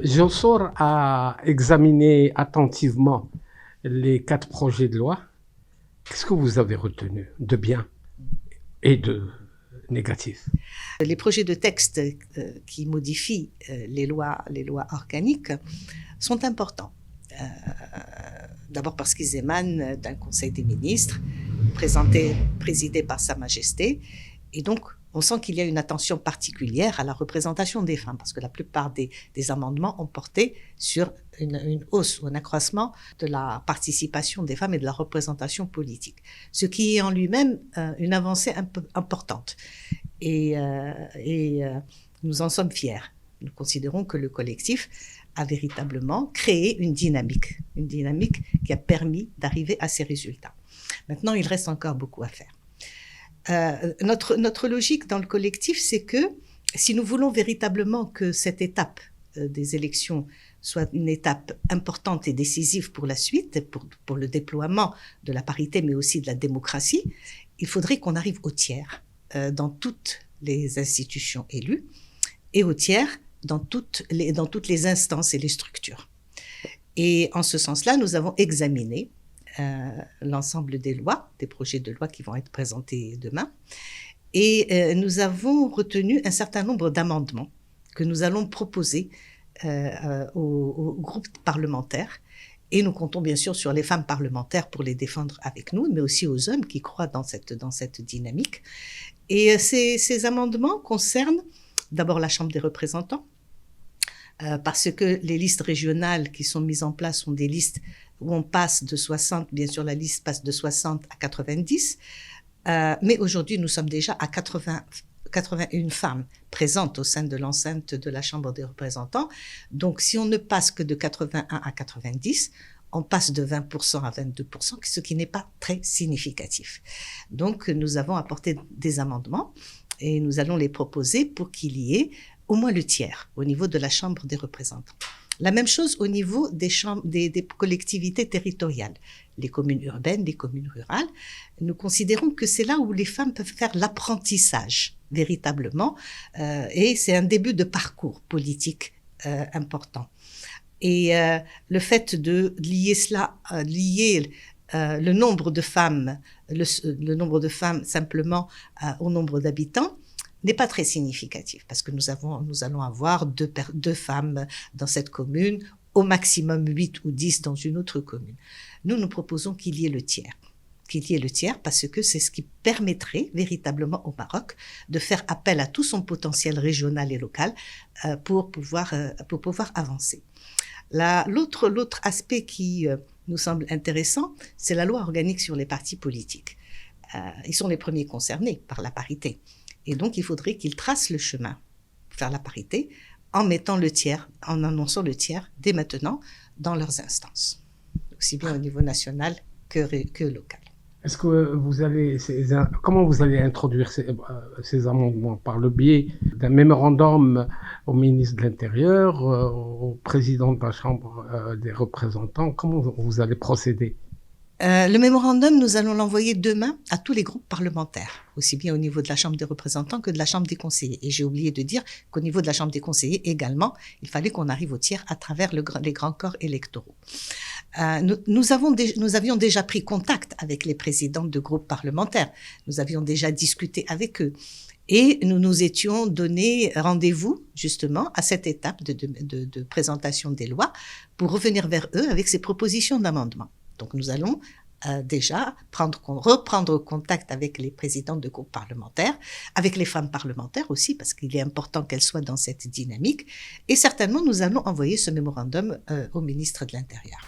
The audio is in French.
Jean Sor a examiné attentivement les 4 projets de loi. Qu'est-ce que vous avez retenu de bien et de négatif? Les projets de texte qui modifient les lois organiques sont importants. D'abord parce qu'ils émanent d'un Conseil des ministres présidé par Sa Majesté, et donc on sent qu'il y a une attention particulière à la représentation des femmes, parce que la plupart des amendements ont porté sur une hausse ou un accroissement de la participation des femmes et de la représentation politique, ce qui est en lui-même une avancée importante. Et nous en sommes fiers. Nous considérons que le collectif a véritablement créé une dynamique qui a permis d'arriver à ces résultats. Maintenant, il reste encore beaucoup à faire. Notre logique dans le collectif, c'est que si nous voulons véritablement que cette étape des élections soit une étape importante et décisive pour la suite, pour le déploiement de la parité, mais aussi de la démocratie, il faudrait qu'on arrive au tiers dans toutes les institutions élues et au tiers dans toutes les instances et les structures. Et en ce sens-là, nous avons examiné l'ensemble des projets de loi qui vont être présentés demain. Et nous avons retenu un certain nombre d'amendements que nous allons proposer au groupe parlementaire. Et nous comptons bien sûr sur les femmes parlementaires pour les défendre avec nous, mais aussi aux hommes qui croient dans cette dynamique. Et ces amendements concernent d'abord la Chambre des représentants, parce que les listes régionales qui sont mises en place sont des listes où on passe de 60, bien sûr la liste passe de 60 à 90, mais aujourd'hui nous sommes déjà à 81 femmes présentes au sein de l'enceinte de la Chambre des représentants. Donc si on ne passe que de 81 à 90, on passe de 20% à 22%, ce qui n'est pas très significatif. Donc nous avons apporté des amendements et nous allons les proposer pour qu'il y ait au moins le tiers au niveau de la Chambre des représentants. La même chose au niveau des collectivités territoriales, les communes urbaines, les communes rurales. Nous considérons que c'est là où les femmes peuvent faire l'apprentissage véritablement, et c'est un début de parcours politique important. Et le fait de lier cela, le nombre de femmes, le nombre de femmes simplement au nombre d'habitants, n'est pas très significatif, parce que nous allons avoir deux femmes dans cette commune, au maximum 8 ou 10 dans une autre commune. Nous proposons qu'il y ait le tiers, parce que c'est ce qui permettrait véritablement au Maroc de faire appel à tout son potentiel régional et local pour pouvoir avancer. L'autre aspect qui nous semble intéressant, c'est la loi organique sur les partis politiques. Ils sont les premiers concernés par la parité. Et donc, il faudrait qu'ils tracent le chemin pour faire la parité en annonçant le tiers dès maintenant dans leurs instances, aussi bien au niveau national que local. Est-ce que comment vous allez introduire ces amendements? Par le biais d'un mémorandum au ministre de l'Intérieur, au président de la Chambre des représentants? Comment vous allez procéder? Le mémorandum, nous allons l'envoyer demain à tous les groupes parlementaires, aussi bien au niveau de la Chambre des représentants que de la Chambre des conseillers. Et j'ai oublié de dire qu'au niveau de la Chambre des conseillers également, il fallait qu'on arrive au tiers à travers les grands corps électoraux. Nous avions déjà pris contact avec les présidents de groupes parlementaires. Nous avions déjà discuté avec eux. Et nous nous étions donné rendez-vous justement à cette étape de présentation des lois pour revenir vers eux avec ces propositions d'amendement. Donc nous allons déjà reprendre contact avec les présidents de groupes parlementaires, avec les femmes parlementaires aussi, parce qu'il est important qu'elles soient dans cette dynamique. Et certainement, nous allons envoyer ce mémorandum au ministre de l'Intérieur.